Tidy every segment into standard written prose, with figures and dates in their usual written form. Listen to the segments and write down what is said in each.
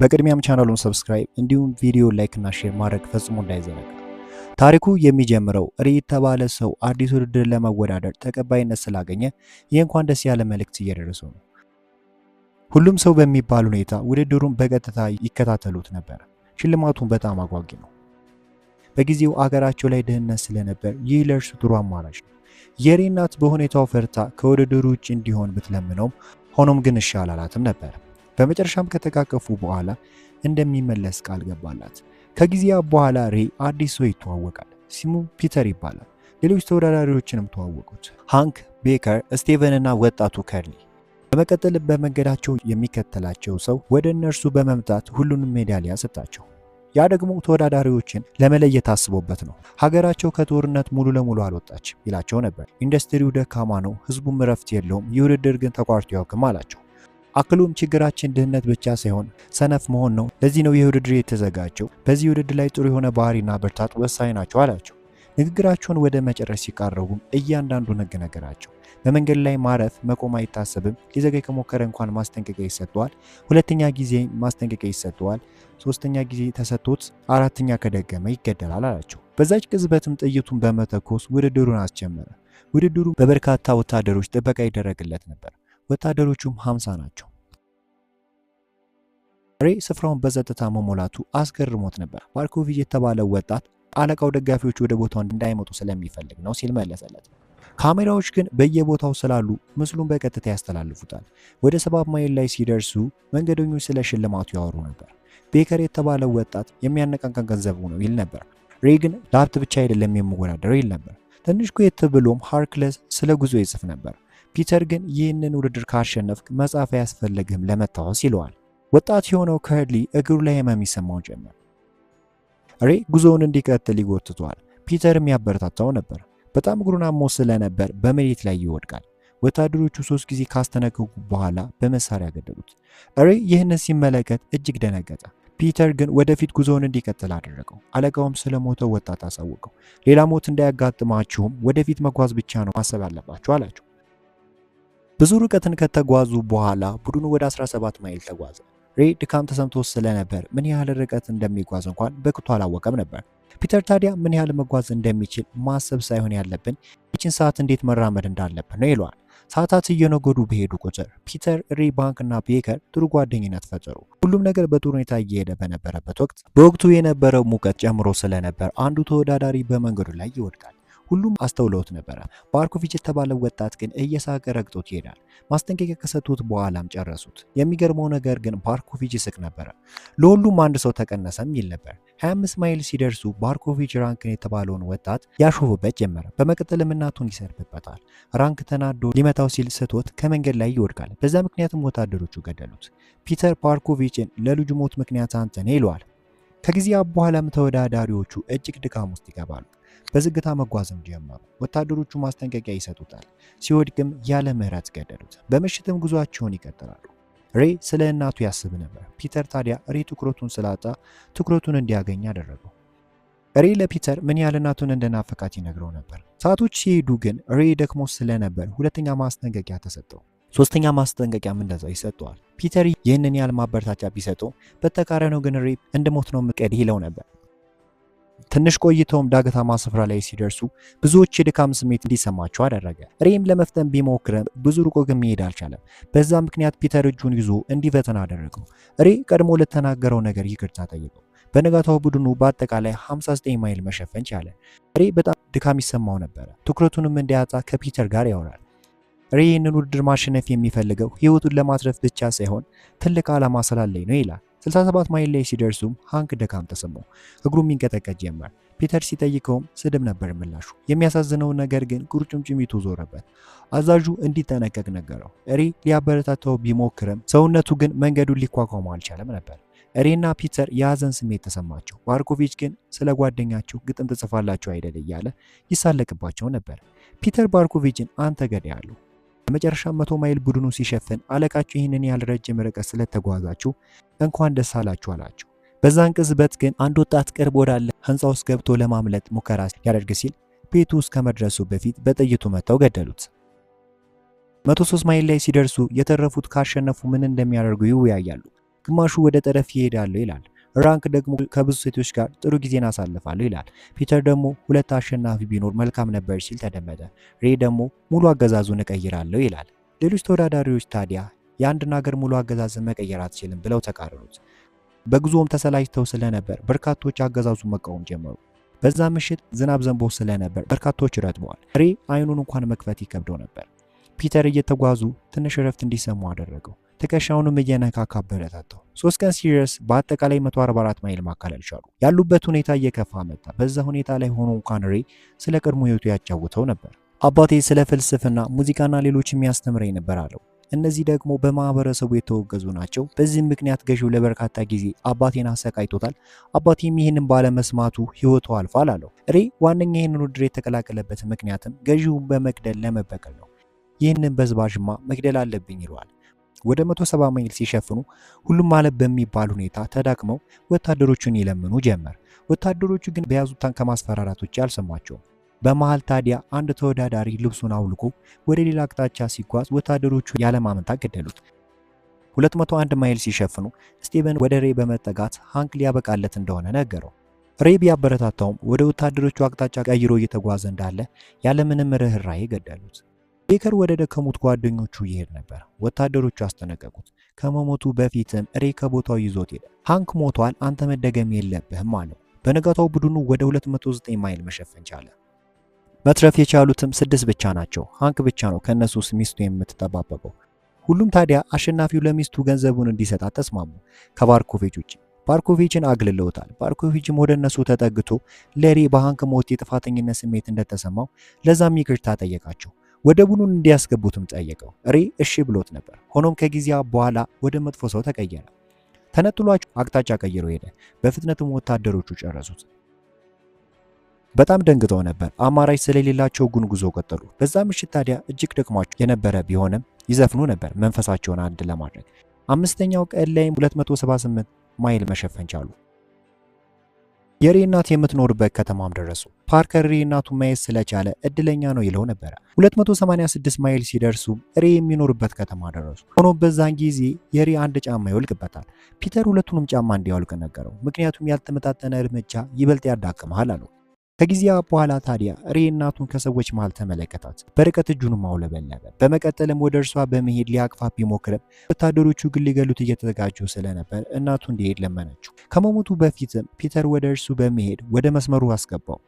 በቅድሚያም ቻናሉን ሰብስክራይብ እንዲሁም ቪዲዮ ላይክ እና ሼር ማድረግ ፈጽሞ እንዳይዘነጋ። ታሪኩ የሚጀምረው ሪ የተባለ ሰው አዲስ ውድድር ለመወዳደር ተቀባይነት ስላገኘ የእንኳን ደስ ያለ መልእክት እየደረሰው ነው። ሁሉም ሰው በሚባል ሁኔታ ውድድሩን በቀጥታ ይከታተሉት ነበር። ሽልማቱን በጣም አጓጊ ነው። በጊዜው አገራቸው ላይ ድህነት ስለነበር ይህ ለእርሱ ጥሩ አማራጭ ነው። የሪ እናት በሁኔታው ፈርታ ከውድድሩ ውጭ እንዲሆን ብትለምነውም ሆኖም ግን እሺ አላላትም ነበር። በመጨረሻም ከተቃቀፉ በኋላ እንደሚመለስ ቃል ገባላት። ከጊዜያት በኋላ ሪ አዲስ ሰው ይተዋወቃል። ስሙ ፒተር ይባላል። ሌሎች ተወዳዳሪዎችንም ተዋወቁት፣ ሃንክ፣ ቤከር፣ ስቲቨን እና ወጣቱ ከርሊ። በመቀጠል በመንገዳቸው የሚከተላቸው ሰው ወደ እነርሱ በመምጣት ሁሉንም ሜዳሊያ ሰጣቸው። ያ ደግሞ ተወዳዳሪዎችን ለመለየት አስቦበት ነው። ሀገራቸው ከጦርነት ሙሉ ለሙሉ አልወጣችም ይላቸው ነበር። ኢንዱስትሪው ደካማ ነው፣ ህዝቡም እረፍት የለውም፣ ይህ ውድድር ግን ተቋርጦ ያውቅም አላቸው። አክሉም ችግራችን ድህነት ብቻ ሳይሆን ሰነፍ መሆን ነው። ለዚህ ነው ይህ ውድድር የተዘጋጀው። በዚህ ውድድር ላይ ጥሩ የሆነ ባህሪና ብርታት ወሳኝ ናቸው አላቸው። ንግግራቸውን ወደ መጨረስ ሲቃረቡም እያንዳንዱ ነገራቸው። በመንገድ ላይ ማረፍ መቆም አይታሰብም። ሊዘገይ ከሞከረ እንኳን ማስጠንቀቂያ ይሰጠዋል። ሁለተኛ ጊዜ ማስጠንቀቂያ ይሰጠዋል። ሶስተኛ ጊዜ ተሰጥቶት አራተኛ ከደገመ ይገደላል አላቸው። በዛች ቅጽበትም ጥይቱን በመተኮስ ውድድሩን አስጀመረ። ውድድሩ በበርካታ ወታደሮች ጥበቃ ይደረግለት ነበር። ወታደሮቹም 50 ናቸው። ሬ ስፍራውን በጸጥታ መሞላቱ አስገርሞት ነበር። ማርኮቪች የተባለው ወጣት አለቃው ደጋፊዎች ወደ ቦታው እንዳይመጡ ስለሚፈልግ ነው ሲል መለሰለት። ካሜራዎች ግን በየቦታው ስላሉ ምስሉን በቀጥታ ያስተላልፉታል። ወደ 7 ማይል ላይ ሲደርሱ መንገደኞች ስለ ሽልማቱ ያወሩ ነበር። ቤከር የተባለው ወጣት የሚያነቃቃን ገንዘቡ ነው ይል ነበር። ሬ ግን ለሀብት ብቻ አይደለም የሚወዳደረው ይል ነበር። ትንሽ ቆየት ብሎም ሃርክለስ ስለ ጉዞ ይጽፍ ነበር። ፒተር ግን ይህንን ውድድር ካሸነፍክ መጻፍ አያስፈልግም ለመታወስ ይለዋል። ወጣት የሆነው ከርሊ እግሩ ላይ ህመም ይሰማው ጀመር። ሬ ጉዞውን እንዲቀጥል ይጎትቷል። ፒተርም ያበረታታው ነበር። በጣም እግሩን አሞ ስለነበር በመሬት ላይ ይወድቃል። ወታደሮቹ 3 ጊዜ ካስተነከኩ በኋላ በመሳሪያ ገደሉት። ሬ ይህንን ሲመለከት እጅግ ደነገጠ። ፒተር ግን ወደፊት ጉዞውን እንዲቀጥል አደረገው። አለቃውም ስለሞተው ወጣት አሳወቀው። ሌላ ሞት እንዳያጋጥማችሁም ወደፊት መጓዝ ብቻ ነው ማሰብ ያለባችሁ አላቸው። ብዙ ርቀትን ከተጓዙ በኋላ ቡድኑ ወደ 17 ማይል ተጓዘ። ሬ ድካም ተሰምቶት ስለነበር ምን ያህል ርቀት እንደሚጓዝ እንኳን በቅጡ አላወቀም ነበር። ፒተር ታዲያ ምን ያህል መጓዝ እንደሚችል ማሰብ ሳይሆን ያለብን ይህችን ሰዓት እንዴት መራመድ እንዳለብን ነው ይለዋል። ሰዓታት እየነጎዱ በሄዱ ቁጥር ፒተር፣ ሪ፣ ባንክ እና ቤከር ጥሩ ጓደኝነት ፈጠሩ። ሁሉም ነገር በጥሩ ሁኔታ እየሄደ በነበረበት ወቅት በወቅቱ የነበረው ሙቀት ጨምሮ ስለነበር አንዱ ተወዳዳሪ በመንገዱ ላይ ይወድቃል። ሁሉም አስተውለውት ነበረ። ማርኮቪች የተባለው ወጣት ግን እየሳቀ ረግጦት ይሄዳል። ማስጠንቀቂያ ከሰጡት በኋላም ጨረሱት። የሚገርመው ነገር ግን ማርኮቪች ይስቅ ነበረ። ለሁሉም አንድ ሰው ተቀነሰም ይል ነበር። 25 ማይል ሲደርሱ ማርኮቪች ራንክን የተባለውን ወጣት ያሾፉበት ጀመረ። በመቀጠልም እናቱን ይሰርብበታል። ራንክ ተናዶ ሊመታው ሲል ስቶት ከመንገድ ላይ ይወድቃል። በዛ ምክንያትም ወታደሮቹ ገደሉት። ፒተር ማርኮቪችን ለልጁ ሞት ምክንያት አንተ ነህ ይለዋል። ከጊዜያት በኋላም ተወዳዳሪዎቹ እጅግ ድካም ውስጥ ይገባሉ። በዝግታ መጓዝም ጀመሩ። ወታደሮቹ ማስጠንቀቂያ ይሰጡታል። ሲወድቅም ያለ ምህረት ገደሉት። በምሽትም ጉዟቸውን ይቀጥላሉ። ሬ ስለ እናቱ ያስብ ነበር። ፒተር ታዲያ ሬ ትኩረቱን ስላጣ ትኩረቱን እንዲያገኝ አደረገው። ሬ ለፒተር ምን ያህል እናቱን እንደናፈቃት ይነግረው ነበር። ሰዓቶች ሲሄዱ ግን ሬ ደክሞ ስለነበር ሁለተኛ ማስጠንቀቂያ ተሰጠው። ሶስተኛ ማስጠንቀቂያም እንደዛው ይሰጠዋል። ፒተር ይህንን ያህል ማበረታቻ ቢሰጠው በተቃራኒው ግን ሬ እንደሞት ነው ምቀድ ይለው ነበር። ትንሽ ቆይተውም ዳገታማ ስፍራ ላይ ሲደርሱ ብዙዎች የድካም ስሜት እንዲሰማቸው አደረገ። ሬም ለመፍጠን ቢሞክርም ብዙ ርቆ ግን መሄድ አልቻለም። በዛ ምክንያት ፒተር እጁን ይዞ እንዲፈተን አደረገው። ሬ ቀድሞ ለተናገረው ነገር ይቅርታ ጠየቀው። በነጋታው ቡድኑ በአጠቃላይ 59 ማይል መሸፈን ቻለ። ሬ በጣም ድካም ይሰማው ነበረ። ትኩረቱንም እንዲያጣ ከፒተር ጋር ያወራል። ሬ ይህንን ውድድር ማሸነፍ የሚፈልገው ህይወቱን ለማትረፍ ብቻ ሳይሆን ትልቅ ዓላማ ስላለኝ ነው ይላል። 67 ማይል ላይ ሲደርሱም ሃንክ ድካም ተሰማው። እግሩም ይንቀጠቀጥ ጀመር። ፒተር ሲጠይቀውም ስድብ ነበር ምላሹ። የሚያሳዝነው ነገር ግን ቁርጭምጭሚቱ ዞረበት። አዛዡ እንዲጠነቀቅ ነገረው። ሬ ሊያበረታታው ቢሞክርም ሰውነቱ ግን መንገዱን ሊቋቋመው አልቻለም ነበር። ሬና ፒተር የሀዘን ስሜት ተሰማቸው። ማርኮቪች ግን ስለ ጓደኛቸው ግጥም ትጽፋላችሁ አይደል እያለ ይሳለቅባቸው ነበር። ፒተር ማርኮቪችን አንተ ገዳይ አለው። በመጨረሻ 100 ማይል ቡድኑ ሲሸፍን አለቃቸው ይህንን ያህል ረጅም ርቀት ስለተጓዛችሁ እንኳን ደስ አላችሁ አላቸው። በዛን ቅጽበት ግን አንድ ወጣት ቅርብ ወዳለ ህንፃ ውስጥ ገብቶ ለማምለጥ ሙከራ ሊያደርግ ሲል ቤቱ ውስጥ ከመድረሱ በፊት በጥይቱ መተው ገደሉት። 103 ማይል ላይ ሲደርሱ የተረፉት ካሸነፉ ምን እንደሚያደርጉ ይወያያሉ። ግማሹ ወደ ጠረፍ ይሄዳሉ ይላል። ራንክ ደግሞ ከብዙ ሴቶች ጋር ጥሩ ጊዜን አሳልፋለሁ ይላል። ፒተር ደግሞ ሁለት አሸናፊ ቢኖር መልካም ነበር ሲል ተደመጠ። ሬ ደግሞ ሙሉ አገዛዙን እቀይራለሁ ይላል። ሌሎች ተወዳዳሪዎች ታዲያ የአንድን ሀገር ሙሉ አገዛዝን መቀየር አትችልም ብለው ተቃረሩት። በጉዞም ተሰላችተው ስለነበር በርካቶች አገዛዙን መቃወም ጀመሩ። በዛ ምሽት ዝናብ ዘንቦ ስለነበር በርካቶች ረጥበዋል። ሬ አይኑን እንኳን መክፈት ይከብደው ነበር። ፒተር እየተጓዙ ትንሽ እረፍት እንዲሰሙ አደረገው። ትከሻውንም እየነካካ አበረታታው። 3 ቀን ሲደርስ በአጠቃላይ 144 ማይል ማካለል ቻሉ። ያሉበት ሁኔታ እየከፋ መጣ። በዛ ሁኔታ ላይ ሆኖ እንኳን ሬ ስለ ቀድሞ ህይወቱ ያጫውተው ነበር። አባቴ ስለ ፍልስፍና፣ ሙዚቃና ሌሎች የሚያስተምረኝ ነበር አለው። እነዚህ ደግሞ በማህበረሰቡ የተወገዙ ናቸው። በዚህም ምክንያት ገዢው ለበርካታ ጊዜ አባቴን አሰቃይቶታል። አባቴም ይህንን ባለመስማቱ ህይወቱ አልፏል አለው። ሬ ዋነኛ ይህንን ውድድር የተቀላቀለበት ምክንያትም ገዢውን በመግደል ለመበቀል ነው። ይህንን በዝባዥማ መግደል አለብኝ ይለዋል። ወደ 170 ማይል ሲሸፍኑ ሁሉም ማለት በሚባል ሁኔታ ተዳክመው ወታደሮቹን ይለምኑ ጀመር። ወታደሮቹ ግን በያዙት ታንክ ከማስፈራራት ውጭ አልሰሟቸውም። በመሃል ታዲያ አንድ ተወዳዳሪ ልብሱን አውልቆ ወደ ሌላ አቅጣጫ ሲጓዝ ወታደሮቹ ያለማመንታት ገደሉት። 201 ማይል ሲሸፍኑ ስቲቨን ወደ ሬ በመጠጋት ሃንክ ሊያበቃለት እንደሆነ ነገረው። ሬ ቢያበረታታውም ወደ ወታደሮቹ አቅጣጫ ቀይሮ እየተጓዘ እንዳለ ያለምንም ርህራሄ ገደሉት። ቤከር ወደ ደከሙት ጓደኞቹ ይሄድ ነበር። ወታደሮቹ አስጠነቀቁት። ከመሞቱ በፊትም ሬ ከቦታው ይዞት ሄደ። ሃንክ ሞቷል፣ አንተ መደገም የለብህም አለው። በነጋታው ቡድኑ ወደ 209 ማይል መሸፈን ቻለ። መትረፍ የቻሉትም 6 ብቻ ናቸው። ሃንክ ብቻ ነው ከነሱ ውስጥ ሚስቱ የምትጠባበቀው። ሁሉም ታዲያ አሸናፊው ለሚስቱ ገንዘቡን እንዲሰጣት ተስማሙ፣ ከባርኮቪች ውጭ። ባርኮቪችን አግልለውታል። ባርኮቪችም ወደ እነሱ ተጠግቶ ለሬ በሃንክ ሞት የጥፋተኝነት ስሜት እንደተሰማው ለዛም ይቅርታ ጠየቃቸው። ወደ ቡድኑን እንዲያስገቡትም ጠየቀው። ሬ እሺ ብሎት ነበር። ሆኖም ከጊዜ በኋላ ወደ መጥፎ ሰው ተቀየረ። ተነጥሏቸው አቅጣጫ ቀይሮ ሄደ። በፍጥነትም ወታደሮቹ ጨረሱት። በጣም ደንግጠው ነበር። አማራጭ ስለሌላቸው ግን ጉዞ ቀጠሉ። በዛ ምሽት ታዲያ እጅግ ደክሟቸው የነበረ ቢሆንም ይዘፍኑ ነበር መንፈሳቸውን አንድ ለማድረግ። አምስተኛው ቀን ላይም 278 ማይል መሸፈን ቻሉ። የሬ እናት የምትኖርበት ከተማም ደረሱ። ፓርከር ሬ እናቱን ማየት ስለቻለ እድለኛ ነው ይለው ነበር። 286 ማይል ሲደርሱ ሬ የሚኖርበት ከተማ ደረሱ። ሆኖም በዛን ጊዜ የሬ አንድ ጫማ ይወልቅበታል። ፒተር ሁለቱንም ጫማ እንዲያወልቅ ነገረው። ምክንያቱም ያልተመጣጠነ እርምጃ ይበልጥ ያዳክመሃል አለው። ከጊዜ በኋላ ታዲያ ሬ እናቱን ከሰዎች መሃል ተመለከታት። በርቀት እጁንም አውለበለበ። በመቀጠልም ወደ እርሷ በመሄድ ሊያቅፋት ቢሞክርም ወታደሮቹ ግን ሊገሉት እየተዘጋጁ ስለነበር እናቱ እንዲሄድ ለመነችው። ከመሞቱ በፊትም ፒተር ወደ እርሱ በመሄድ ወደ መስመሩ አስገባው።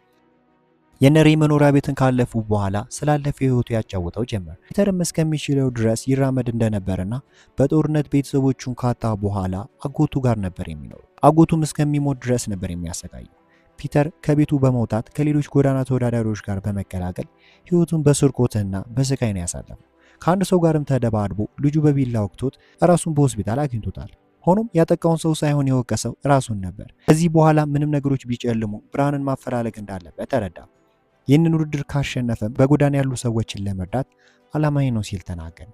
የነሬ መኖሪያ ቤትን ካለፉ በኋላ ስላለፈ ህይወቱ ያጫውተው ጀመር። ፒተርም እስከሚችለው ድረስ ይራመድ እንደነበርና በጦርነት ቤተሰቦቹን ካጣ በኋላ አጎቱ ጋር ነበር የሚኖረው። አጎቱም እስከሚሞት ድረስ ነበር የሚያሰቃየው። ፒተር ከቤቱ በመውጣት ከሌሎች ጎዳና ተወዳዳሪዎች ጋር በመቀላቀል ህይወቱን በስርቆትና በስቃይ ነው ያሳለፈው። ከአንድ ሰው ጋርም ተደባድቦ ልጁ በቢላ ወቅቶት ራሱን በሆስፒታል አግኝቶታል። ሆኖም ያጠቃውን ሰው ሳይሆን የወቀሰው ራሱን ነበር። ከዚህ በኋላ ምንም ነገሮች ቢጨልሙ ብርሃንን ማፈላለግ እንዳለበት ተረዳ። ይህንን ውድድር ካሸነፈም በጎዳና ያሉ ሰዎችን ለመርዳት ዓላማዬ ነው ሲል ተናገረ።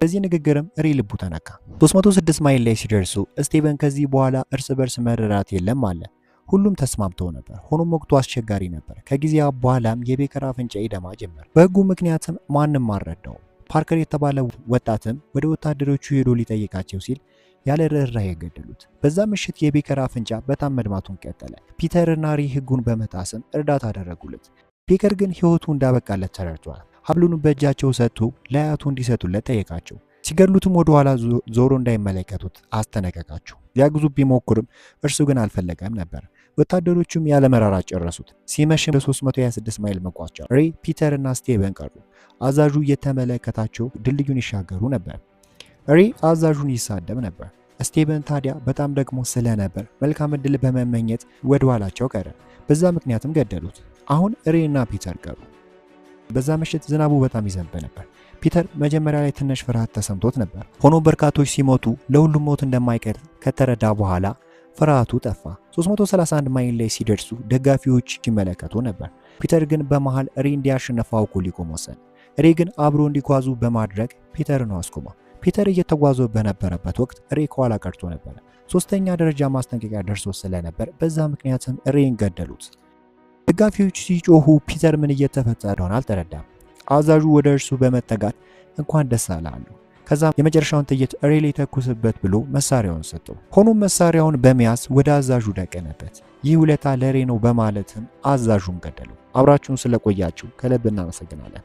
በዚህ ንግግርም ሬ ልቡ ተነካ። 306 ማይል ላይ ሲደርሱ ስቲቨን ከዚህ በኋላ እርስ በርስ መረዳት የለም አለ። ሁሉም ተስማምተው ነበር። ሆኖም ወቅቱ አስቸጋሪ ነበር። ከጊዜ በኋላም የቤከር አፍንጫ ይደማ ጀመር። በህጉ ምክንያትም ማንም አልረዳው። ፓርከር የተባለው ወጣትም ወደ ወታደሮቹ ሄዶ ሊጠይቃቸው ሲል ያለ ርህራሄ ገደሉት። በዛ ምሽት የቤከር አፍንጫ በጣም መድማቱን ቀጠለ። ፒተርና ሬ ህጉን በመጣስም እርዳታ አደረጉለት። ቤከር ግን ህይወቱ እንዳበቃለት ተረድቷል። ሀብሉን በእጃቸው ሰጥቶ ለአያቱ እንዲሰጡለት ጠየቃቸው። ሲገድሉትም ወደ ኋላ ዞሮ እንዳይመለከቱት አስጠነቀቃቸው። ሊያግዙ ቢሞክርም እርሱ ግን አልፈለገም ነበር። ወታደሮቹም ያለ መራራት ጨረሱት። ሲመሽም ለ326 ማይል መጓዝ ቻሉ። ሬ፣ ፒተር እና ስቲቨን ቀሩ። አዛዡ እየተመለከታቸው ድልድዩን ይሻገሩ ነበር። ሬ አዛዡን ይሳደብ ነበር። ስቲቨን ታዲያ በጣም ደግሞ ስለነበር መልካም ዕድል በመመኘት ወደ ኋላቸው ቀረ። በዛ ምክንያትም ገደሉት። አሁን ሬ እና ፒተር ቀሩ። በዛ ምሽት ዝናቡ በጣም ይዘንብ ነበር። ፒተር መጀመሪያ ላይ ትንሽ ፍርሃት ተሰምቶት ነበር። ሆኖም በርካቶች ሲሞቱ ለሁሉም ሞት እንደማይቀር ከተረዳ በኋላ ፍርሃቱ ጠፋ። 331 ማይል ላይ ሲደርሱ ደጋፊዎች ይመለከቱ ነበር። ፒተር ግን በመሃል ሬ እንዲያሸንፍ አውቆ ሊቆም ወሰነ። ሬ ግን አብሮ እንዲጓዙ በማድረግ ፒተርን አስቆመ። ፒተር እየተጓዘ በነበረበት ወቅት ሬ ከኋላ ቀርቶ ነበር። ሶስተኛ ደረጃ ማስጠንቀቂያ ደርሶ ስለነበር በዛ ምክንያትም ሬን ገደሉት። ደጋፊዎች ሲጮሁ ፒተር ምን እየተፈጠረ እንደሆነ አልተረዳም። አዛዡ ወደ እርሱ በመጠጋት እንኳን ደስ አለህ አለው። ከዛም የመጨረሻውን ጥይት ሬሌ ተኩስበት ብሎ መሳሪያውን ሰጠው። ሆኖም መሳሪያውን በመያዝ ወደ አዛዡ ደቀነበት። ይህ ውለታ ለሬ ነው በማለትም አዛዡን ገደለው። አብራችሁን ስለቆያችሁ ከልብ እናመሰግናለን።